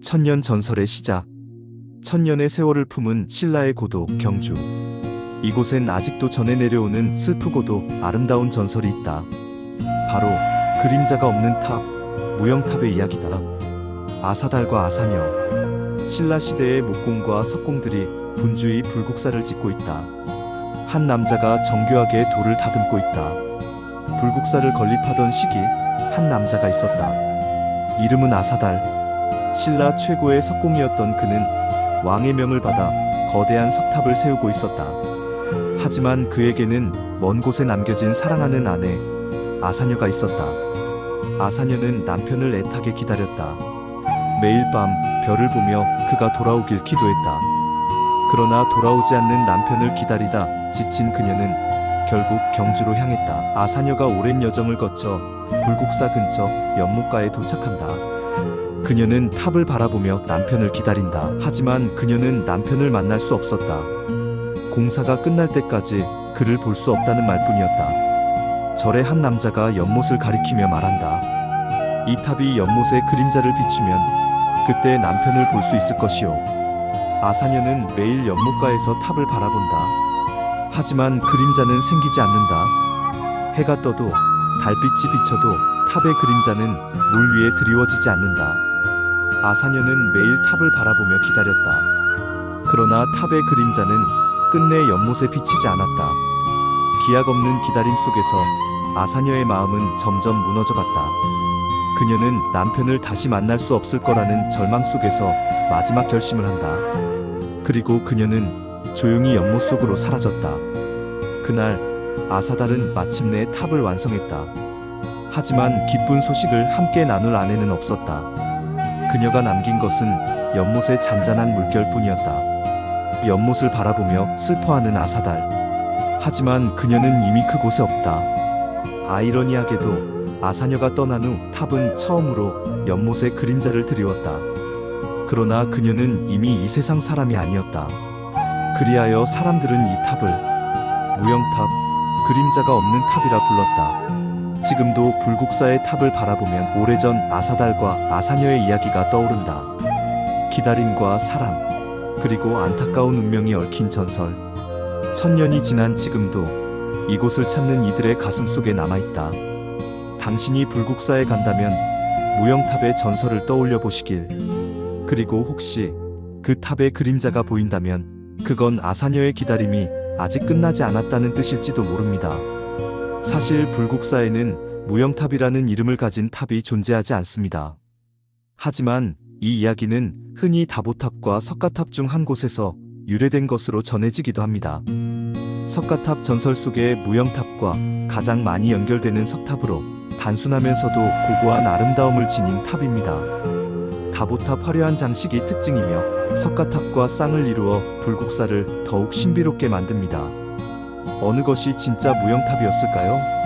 천년 전설의 시작. 천년의 세월을 품은 신라의 고도 경주. 이곳엔 아직도 전해 내려오는 슬프고도 아름다운 전설이 있다. 바로 그림자가 없는 탑, 무영탑의 이야기다. 아사달과 아사녀. 신라 시대의 목공과 석공들이 분주히 불국사를 짓고 있다. 한 남자가 정교하게 돌을 다듬고 있다. 불국사를 건립하던 시기 한 남자가 있었다. 이름은 아사달. 신라 최고의 석공이었던 그는 왕의 명을 받아 거대한 석탑을 세우고 있었다. 하지만 그에게는 먼 곳에 남겨진 사랑하는 아내 아사녀가 있었다. 아사녀는 남편을 애타게 기다렸다. 매일 밤 별을 보며 그가 돌아오길 기도했다. 그러나 돌아오지 않는 남편을 기다리다 지친 그녀는 결국 경주로 향했다. 아사녀가 오랜 여정을 거쳐 불국사 근처 연못가에 도착한다. 그녀는 탑을 바라보며 남편을 기다린다. 하지만 그녀는 남편을 만날 수 없었다. 공사가 끝날 때까지 그를 볼 수 없다는 말뿐이었다. 절에 한 남자가 연못을 가리키며 말한다. 이 탑이 연못의 그림자를 비추면 그때 남편을 볼 수 있을 것이오. 아사녀는 매일 연못가에서 탑을 바라본다. 하지만 그림자는 생기지 않는다. 해가 떠도 달빛이 비쳐도 탑의 그림자는 물 위에 드리워지지 않는다. 아사녀는 매일 탑을 바라보며 기다렸다. 그러나 탑의 그림자는 끝내 연못에 비치지 않았다. 기약 없는 기다림 속에서 아사녀의 마음은 점점 무너져갔다. 그녀는 남편을 다시 만날 수 없을 거라는 절망 속에서 마지막 결심을 한다. 그리고 그녀는 조용히 연못 속으로 사라졌다. 그날 아사달은 마침내 탑을 완성했다. 하지만 기쁜 소식을 함께 나눌 아내는 없었다. 그녀가 남긴 것은 연못의 잔잔한 물결뿐이었다. 연못을 바라보며 슬퍼하는 아사달. 하지만 그녀는 이미 그곳에 없다. 아이러니하게도 아사녀가 떠난 후 탑은 처음으로 연못의 그림자를 드리웠다. 그러나 그녀는 이미 이 세상 사람이 아니었다. 그리하여 사람들은 이 탑을 무영탑, 그림자가 없는 탑이라 불렀다. 지금도 불국사의 탑을 바라보면 오래전 아사달과 아사녀의 이야기가 떠오른다. 기다림과 사랑, 그리고 안타까운 운명이 얽힌 전설. 천년이 지난 지금도 이곳을 찾는 이들의 가슴 속에 남아있다. 당신이 불국사에 간다면 무영탑의 전설을 떠올려 보시길. 그리고 혹시 그 탑의 그림자가 보인다면 그건 아사녀의 기다림이 아직 끝나지 않았다는 뜻일지도 모릅니다. 사실 불국사에는 무영탑이라는 이름을 가진 탑이 존재하지 않습니다. 하지만 이 이야기는 흔히 다보탑과 석가탑 중 한 곳에서 유래된 것으로 전해지기도 합니다. 석가탑 전설 속의 무영탑과 가장 많이 연결되는 석탑으로 단순하면서도 고고한 아름다움을 지닌 탑입니다. 다보탑 화려한 장식이 특징이며 석가탑과 쌍을 이루어 불국사를 더욱 신비롭게 만듭니다. 어느 것이 진짜 무영탑이었을까요?